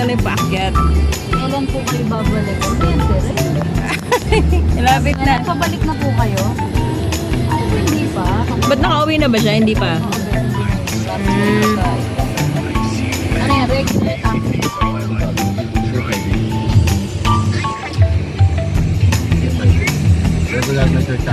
na lang yung paakyat. Kailan po kayo babalik? Siyempre, Ilapit na. pabalik na po kayo? Ay, hindi pa. Ba't nakauwi na ba siya? Hindi pa. Ano yan, Rex? Regular na church.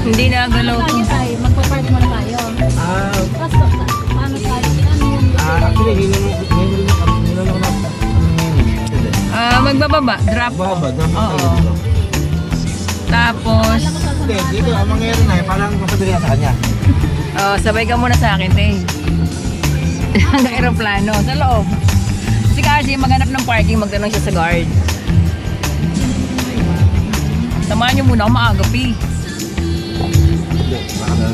Hindi na galaw to. Tayo, magpa-park muna tayo. Tapos, paano tayo? Ano yung... Actually, hinulong ko na. Magbababa. Drop. Baba, Oo. Tapos, Hindi, dito ang mangyayari na parang masadali na sa kanya. sabay ka muna sa akin, te. Hanggang aeroplano. Sa loob. Si Cardi, maghanap ng parking, magtanong siya sa guard. Samahan niyo muna ako maaga, P. Hindi, baka na.